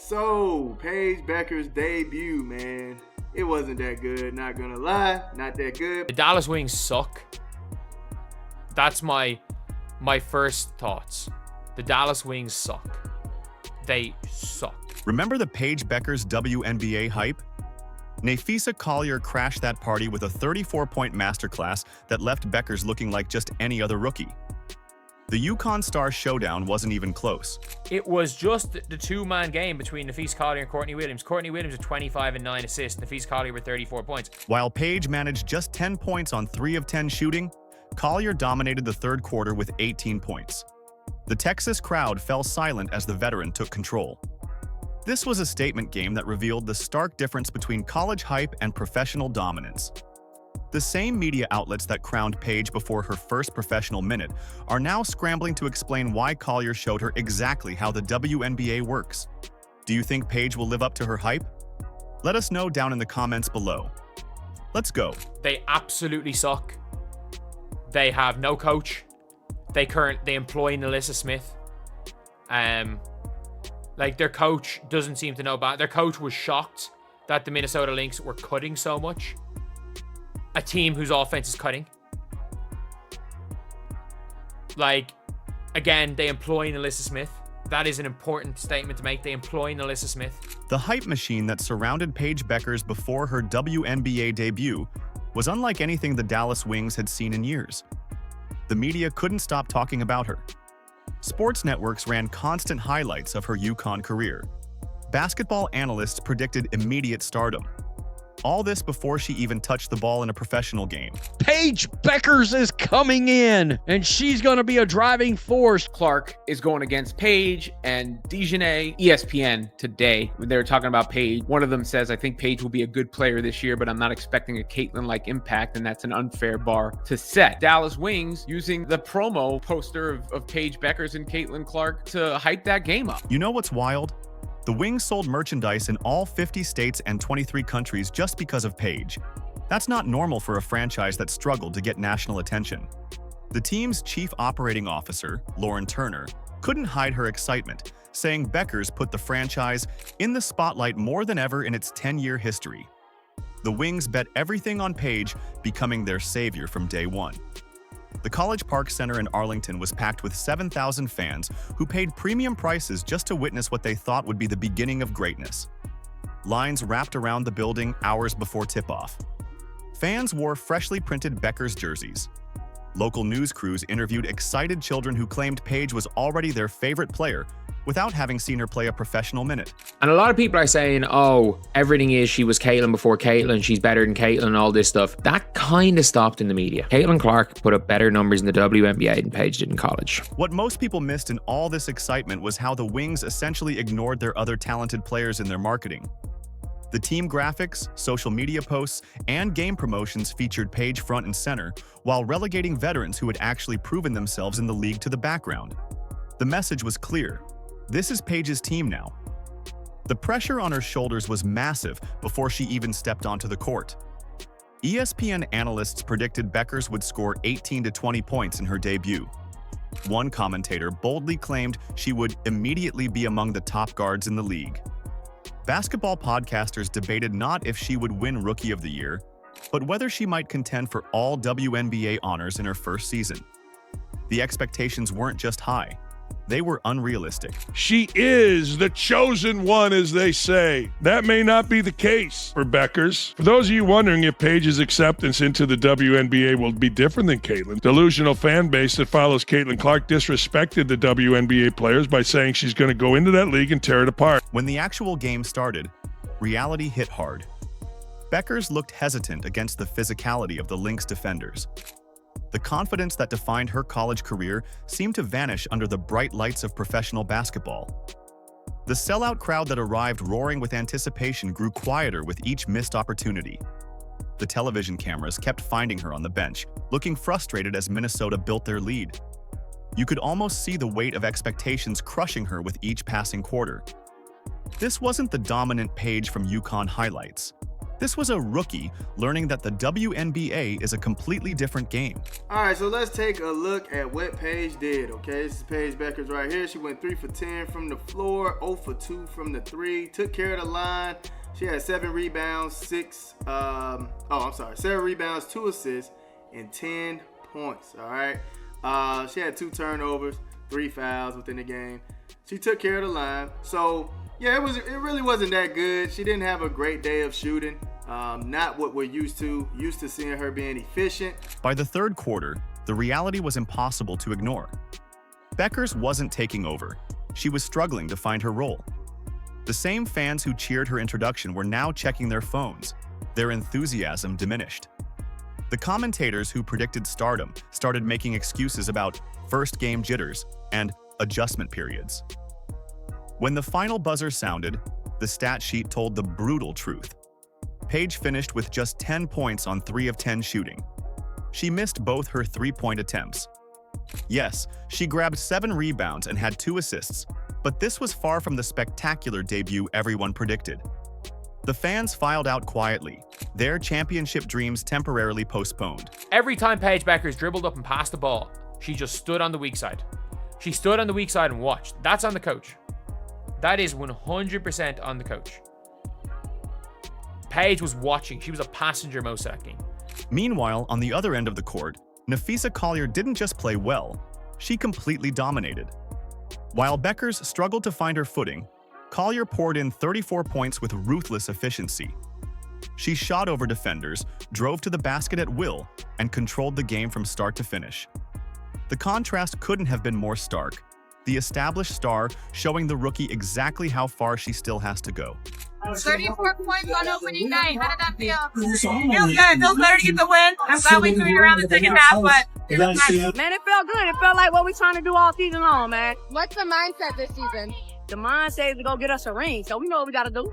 So, Paige Bueckers' debut, man. It wasn't that good, not gonna lie. Not that good. The Dallas Wings suck. That's my first thoughts. The Dallas Wings suck. They suck. Remember the Paige Bueckers WNBA hype? Napheesa Collier crashed that party with a 34-point masterclass that left Bueckers looking like just any other rookie. The UConn Star showdown wasn't even close. It was just the two-man game between Napheesa Collier and Courtney Williams. Courtney Williams with 25 and 9 assists. Napheesa Collier with 34 points. While Paige managed just 10 points on 3 of 10 shooting, Collier dominated the third quarter with 18 points. The Texas crowd fell silent as the veteran took control. This was a statement game that revealed the stark difference between college hype and professional dominance. The same media outlets that crowned Paige before her first professional minute are now scrambling to explain why Collier showed her exactly how the WNBA works. Do you think Paige will live up to her hype? Let us know down in the comments below. Let's go. They absolutely suck. They have no coach. They employ Napheesa Smith. Like, their coach doesn't seem to know about. Their coach was shocked that the Minnesota Lynx were cutting so much. A team whose offense is cutting. Like, again, they employ Napheesa Smith. That is an important statement to make. They employ Napheesa Smith. The hype machine that surrounded Paige Bueckers before her WNBA debut was unlike anything the Dallas Wings had seen in years. The media couldn't stop talking about her. Sports networks ran constant highlights of her UConn career. Basketball analysts predicted immediate stardom. All this before she even touched the ball in a professional game. Paige Bueckers is coming in, and she's going to be a driving force. Clark is going against Paige and Dejanay. ESPN today, when they were talking about Paige, one of them says, I think Paige will be a good player this year, but I'm not expecting a Caitlyn-like impact, and that's an unfair bar to set. Dallas Wings using the promo poster of Paige Bueckers and Caitlin Clark to hype that game up. You know what's wild? The Wings sold merchandise in all 50 states and 23 countries just because of Paige. That's not normal for a franchise that struggled to get national attention. The team's chief operating officer, Lauren Turner, couldn't hide her excitement, saying Bueckers put the franchise in the spotlight more than ever in its 10-year history. The Wings bet everything on Paige becoming their savior from day one. The College Park Center in Arlington was packed with 7,000 fans who paid premium prices just to witness what they thought would be the beginning of greatness. Lines wrapped around the building hours before tip-off. Fans wore freshly printed Bueckers jerseys. Local news crews interviewed excited children who claimed Paige was already their favorite player without having seen her play a professional minute. And a lot of people are saying, oh, everything is she was Caitlyn before Caitlyn, she's better than Caitlyn and all this stuff. That kind of stopped in the media. Caitlin Clark put up better numbers in the WNBA than Paige did in college. What most people missed in all this excitement was how the Wings essentially ignored their other talented players in their marketing. The team graphics, social media posts, and game promotions featured Paige front and center, while relegating veterans who had actually proven themselves in the league to the background. The message was clear. This is Paige's team now. The pressure on her shoulders was massive before she even stepped onto the court. ESPN analysts predicted Bueckers would score 18 to 20 points in her debut. One commentator boldly claimed she would immediately be among the top guards in the league. Basketball podcasters debated not if she would win Rookie of the Year, but whether she might contend for all WNBA honors in her first season. The expectations weren't just high. They were unrealistic. She is the chosen one, as they say. That may not be the case for Bueckers. For those of you wondering if Paige's acceptance into the WNBA will be different than Caitlyn, delusional fan base that follows Caitlin Clark disrespected the WNBA players by saying she's going to go into that league and tear it apart. When the actual game started, reality hit hard. Bueckers looked hesitant against the physicality of the Lynx defenders. The confidence that defined her college career seemed to vanish under the bright lights of professional basketball. The sellout crowd that arrived roaring with anticipation grew quieter with each missed opportunity. The television cameras kept finding her on the bench, looking frustrated as Minnesota built their lead. You could almost see the weight of expectations crushing her with each passing quarter. This wasn't the dominant Paige from UConn highlights. This was a rookie learning that the WNBA is a completely different game. All right, so let's take a look at what Paige did, okay? This is Paige Bueckers right here. She went 3 for 10 from the floor, 0 for 2 from the 3, took care of the line. She had 7 rebounds, 7 rebounds, 2 assists, and 10 points, all right? She had 2 turnovers, 3 fouls within the game. She took care of the line. So, yeah, it really wasn't that good. She didn't have a great day of shooting. Not what we're used to seeing her being efficient. By the third quarter, the reality was impossible to ignore. Bueckers wasn't taking over. She was struggling to find her role. The same fans who cheered her introduction were now checking their phones. Their enthusiasm diminished. The commentators who predicted stardom started making excuses about first-game jitters and adjustment periods. When the final buzzer sounded, the stat sheet told the brutal truth. Paige finished with just 10 points on 3 of 10 shooting. She missed both her 3-point attempts. Yes, she grabbed 7 rebounds and had 2 assists, but this was far from the spectacular debut everyone predicted. The fans filed out quietly, their championship dreams temporarily postponed. Every time Paige Bueckers dribbled up and passed the ball, she just stood on the weak side. She stood on the weak side and watched. That's on the coach. That is 100% on the coach. Paige was watching. She was a passenger most of that game. Meanwhile, on the other end of the court, Napheesa Collier didn't just play well, she completely dominated. While Bueckers struggled to find her footing, Collier poured in 34 points with ruthless efficiency. She shot over defenders, drove to the basket at will, and controlled the game from start to finish. The contrast couldn't have been more stark, the established star showing the rookie exactly how far she still has to go. 34 points on opening night. How did that feel? Feels good. Feels better to get the win. I'm glad we threw it around the second half, but it was nice. Man, it felt good. It felt like what we trying to do all season long, man. What's the mindset this season? The mindset is to go get us a ring, so we know what we got to do.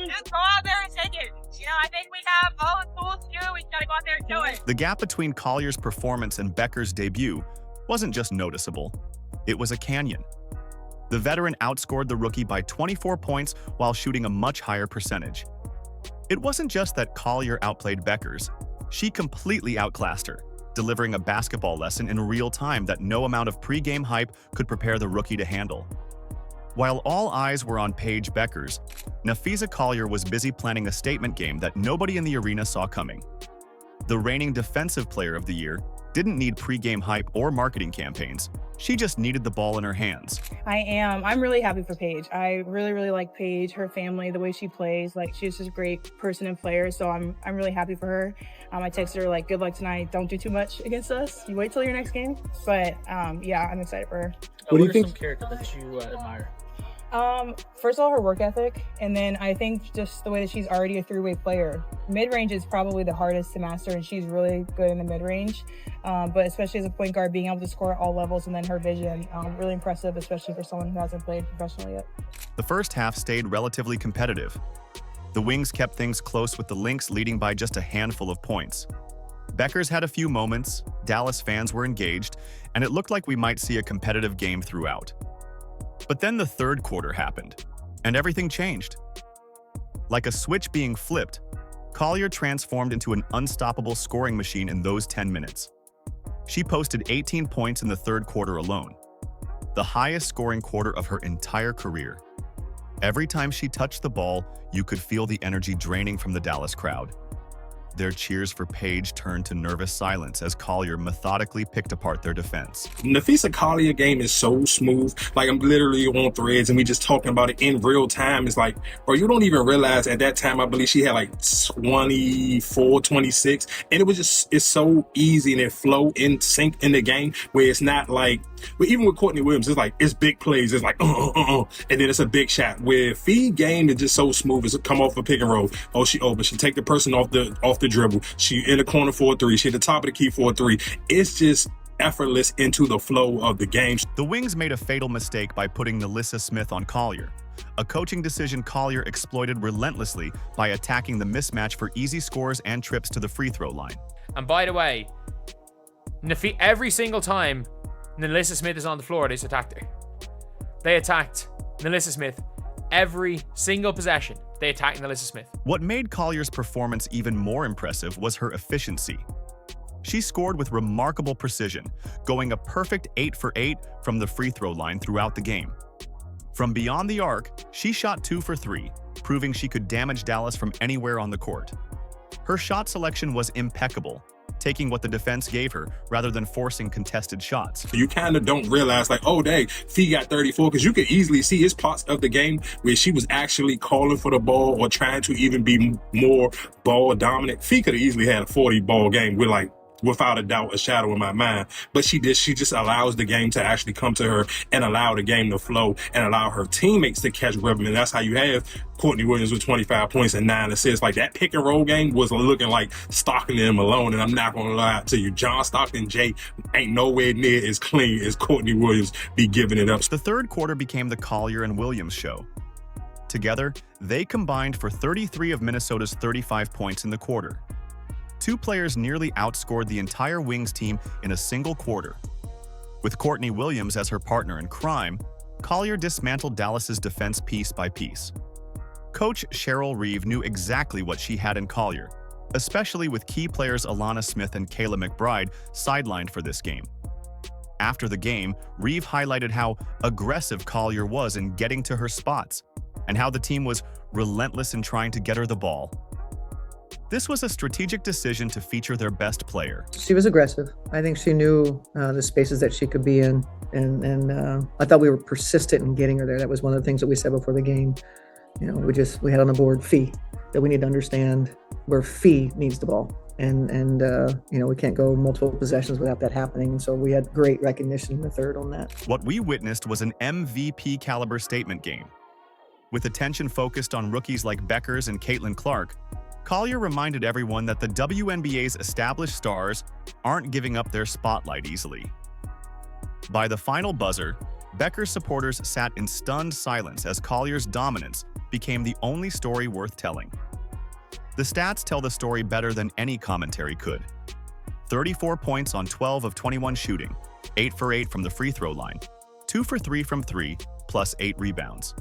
Just go out there and take it. You know, I think we have all the tools to do. We got to go out there and show it. The gap between Collier's performance and Bueckers' debut wasn't just noticeable, it was a canyon. The veteran outscored the rookie by 24 points while shooting a much higher percentage. It wasn't just that Collier outplayed Bueckers, she completely outclassed her, delivering a basketball lesson in real time that no amount of pre-game hype could prepare the rookie to handle. While all eyes were on Paige Bueckers, Napheesa Collier was busy planning a statement game that nobody in the arena saw coming. The reigning Defensive Player of the Year didn't need pre-game hype or marketing campaigns. She just needed the ball in her hands. I'm really happy for Paige. I really like Paige, her family, the way she plays. Like, she's just a great person and player, so I'm really happy for her. I texted her, like, good luck tonight. Don't do too much against us. You wait till your next game. But, yeah, I'm excited for her. What do you think? Some character that you admire? First of all, her work ethic, and then I think just the way that she's already a three-way player. Mid-range is probably the hardest to master, and she's really good in the mid-range. But especially as a point guard, being able to score at all levels, and then her vision, really impressive, especially for someone who hasn't played professionally yet. The first half stayed relatively competitive. The Wings kept things close with the Lynx leading by just a handful of points. Bueckers had a few moments, Dallas fans were engaged, and it looked like we might see a competitive game throughout. But then the third quarter happened, and everything changed. Like a switch being flipped, Collier transformed into an unstoppable scoring machine in those 10 minutes. She posted 18 points in the third quarter alone, the highest scoring quarter of her entire career. Every time she touched the ball, you could feel the energy draining from the Dallas crowd. Their cheers for Paige turned to nervous silence as Collier methodically picked apart their defense. Napheesa Collier game is so smooth. Like, I'm literally on threads and we just talking about it in real time. It's like, bro, you don't even realize at that time, I believe she had like 24, 26. And it was just, it's so easy and it flow in sync in the game where it's not like, but even with Courtney Williams, it's like, it's big plays. It's like, and then it's a big shot. Where feed game is just so smooth. It's come off a pick and roll. Oh, she open. She take the person off the dribble. She in the corner for a 3. She at the top of the key for a 3. It's just effortless into the flow of the game. The Wings made a fatal mistake by putting Napheesa Smith on Collier, a coaching decision Collier exploited relentlessly by attacking the mismatch for easy scores and trips to the free throw line. And by the way, every single time Napheesa Smith is on the floor, they attacked her. They attacked Napheesa Smith Every single possession, they attacked Alyssa Smith. What made Collier's performance even more impressive was her efficiency. She scored with remarkable precision, going a perfect 8 for 8 from the free throw line throughout the game. From beyond the arc, she shot 2 for 3, proving she could damage Dallas from anywhere on the court. Her shot selection was impeccable, taking what the defense gave her rather than forcing contested shots. You kind of don't realize, like, oh, dang, Fee got 34, because you could easily see his parts of the game where she was actually calling for the ball or trying to even be more ball dominant. Fee could have easily had a 40 ball game with, like, without a doubt, a shadow in my mind. But she just allows the game to actually come to her and allow the game to flow and allow her teammates to catch rhythm. And that's how you have Courtney Williams with 25 points and 9 assists. Like, that pick and roll game was looking like Stockton and Malone. And I'm not going to lie to you, John Stockton Jay ain't nowhere near as clean as Courtney Williams be giving it up. The third quarter became the Collier and Williams show. Together, they combined for 33 of Minnesota's 35 points in the quarter. Two players nearly outscored the entire Wings team in a single quarter. With Courtney Williams as her partner in crime, Collier dismantled Dallas's defense piece by piece. Coach Cheryl Reeve knew exactly what she had in Collier, especially with key players Alana Smith and Kayla McBride sidelined for this game. After the game, Reeve highlighted how aggressive Collier was in getting to her spots, and how the team was relentless in trying to get her the ball. This was a strategic decision to feature their best player. She was aggressive. I think she knew the spaces that she could be in, and I thought we were persistent in getting her there. That was one of the things that we said before the game. You know, we had on the board Fee, that we need to understand where Fee needs the ball, and you know, we can't go multiple possessions without that happening. And so we had great recognition in the third on that. What we witnessed was an MVP caliber statement game. With attention focused on rookies like Bueckers and Caitlin Clark, Collier reminded everyone that the WNBA's established stars aren't giving up their spotlight easily. By the final buzzer, Bueckers supporters sat in stunned silence as Collier's dominance became the only story worth telling. The stats tell the story better than any commentary could. 34 points on 12 of 21 shooting, 8 for 8 from the free throw line, 2 for 3 from 3, plus 8 rebounds.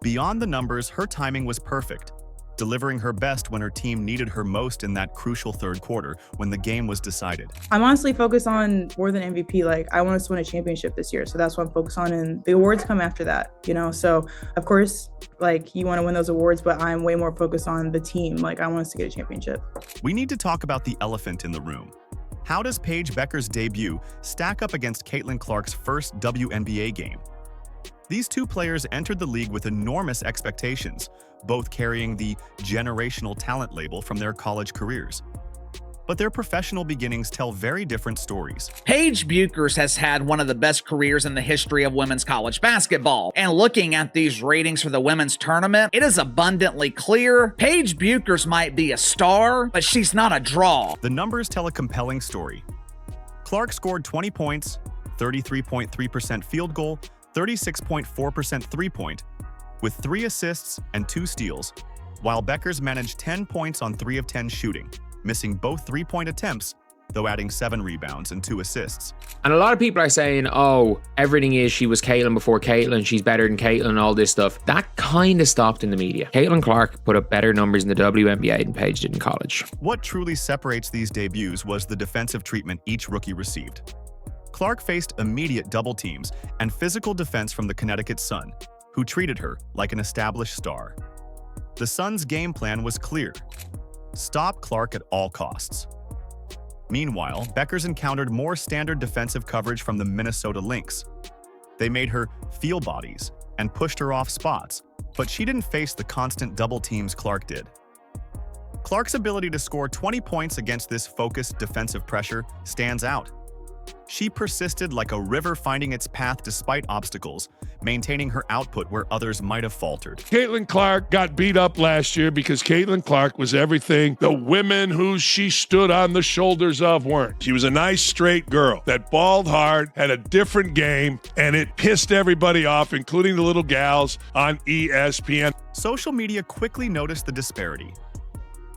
Beyond the numbers, her timing was perfect, delivering her best when her team needed her most in that crucial third quarter when the game was decided. I'm honestly focused on more than MVP. Like, I want us to win a championship this year. So that's what I'm focused on. And the awards come after that, you know? So of course, like, you want to win those awards, but I'm way more focused on the team. Like, I want us to get a championship. We need to talk about the elephant in the room. How does Paige Bueckers' debut stack up against Caitlin Clark's first WNBA game? These two players entered the league with enormous expectations, both carrying the generational talent label from their college careers. But their professional beginnings tell very different stories. Paige Bueckers has had one of the best careers in the history of women's college basketball. And looking at these ratings for the women's tournament, it is abundantly clear Paige Bueckers might be a star, but she's not a draw. The numbers tell a compelling story. Clark scored 20 points, 33.3% field goal, 36.4% three-point, with 3 assists and 2 steals, while Bueckers managed 10 points on 3 of 10 shooting, missing both three-point attempts, though adding 7 rebounds and 2 assists. And a lot of people are saying, oh, everything is she was Caitlin before Caitlin, she's better than Caitlin and all this stuff. That kind of stopped in the media. Caitlin Clark put up better numbers in the WNBA than Paige did in college. What truly separates these debuts was the defensive treatment each rookie received. Clark faced immediate double teams and physical defense from the Connecticut Sun, who treated her like an established star. The Suns' game plan was clear: stop Clark at all costs. Meanwhile, Bueckers encountered more standard defensive coverage from the Minnesota Lynx. They made her feel bodies and pushed her off spots, but she didn't face the constant double teams Clark did. Clark's ability to score 20 points against this focused defensive pressure stands out. She persisted like a river finding its path despite obstacles, maintaining her output where others might have faltered. Caitlin Clark got beat up last year because Caitlin Clark was everything the women who she stood on the shoulders of weren't. She was a nice, straight girl that balled hard, had a different game, and it pissed everybody off, including the little gals on ESPN. Social media quickly noticed the disparity.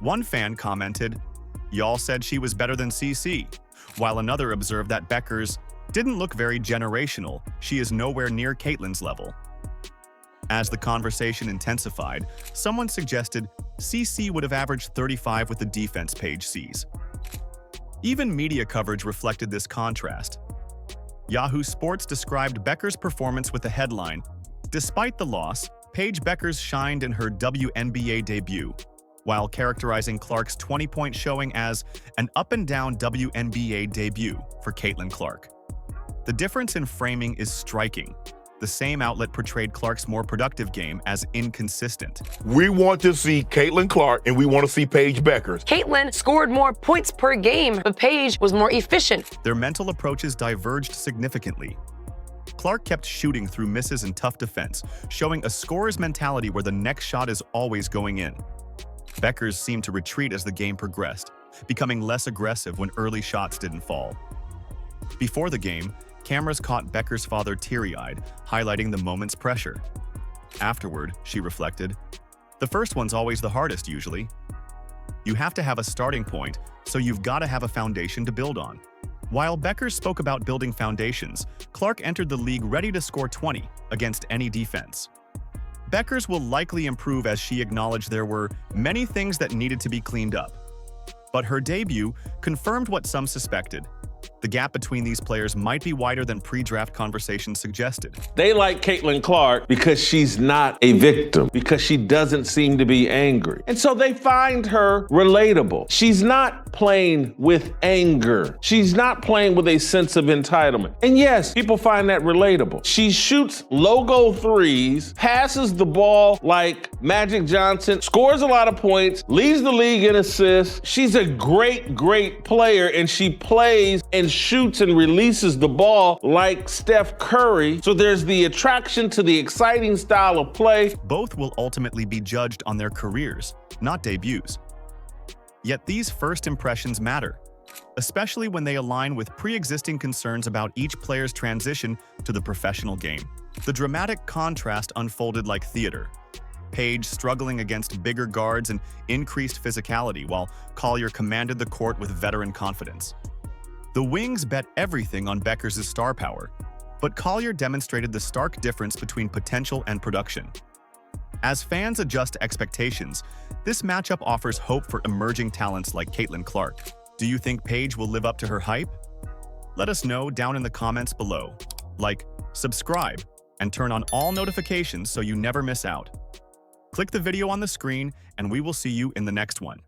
One fan commented, "Y'all said she was better than CC," while another observed that Bueckers didn't look very generational. She is nowhere near Caitlin's level. As the conversation intensified, someone suggested CC would have averaged 35 with the defense Paige sees. Even media coverage reflected this contrast. Yahoo Sports described Bueckers' performance with the headline, "Despite the loss, Paige Bueckers shined in her WNBA debut," while characterizing Clark's 20-point showing as an up-and-down WNBA debut for Caitlin Clark. The difference in framing is striking. The same outlet portrayed Clark's more productive game as inconsistent. We want to see Caitlin Clark and we want to see Paige Bueckers. Caitlin scored more points per game, but Paige was more efficient. Their mental approaches diverged significantly. Clark kept shooting through misses and tough defense, showing a scorer's mentality where the next shot is always going in. Bueckers seemed to retreat as the game progressed, becoming less aggressive when early shots didn't fall. Before the game, cameras caught Bueckers' father teary-eyed, highlighting the moment's pressure. Afterward, she reflected, "The first one's always the hardest, usually. You have to have a starting point, so you've got to have a foundation to build on." While Bueckers spoke about building foundations, Clark entered the league ready to score 20 against any defense. Bueckers will likely improve as she acknowledged there were many things that needed to be cleaned up. But her debut confirmed what some suspected. The gap between these players might be wider than pre-draft conversations suggested. They like Caitlin Clark because she's not a victim, because she doesn't seem to be angry. And so they find her relatable. She's not playing with anger. She's not playing with a sense of entitlement. And yes, people find that relatable. She shoots logo threes, passes the ball like Magic Johnson, scores a lot of points, leads the league in assists. She's a great, great player, and she plays and shoots and releases the ball like Steph Curry. So there's the attraction to the exciting style of play. Both will ultimately be judged on their careers, not debuts. Yet these first impressions matter, especially when they align with pre-existing concerns about each player's transition to the professional game. The dramatic contrast unfolded like theater. Paige struggling against bigger guards and increased physicality, while Collier commanded the court with veteran confidence. The Wings bet everything on Bueckers' star power, but Collier demonstrated the stark difference between potential and production. As fans adjust expectations, this matchup offers hope for emerging talents like Caitlin Clark. Do you think Paige will live up to her hype? Let us know down in the comments below. Like, subscribe, and turn on all notifications so you never miss out. Click the video on the screen, and we will see you in the next one.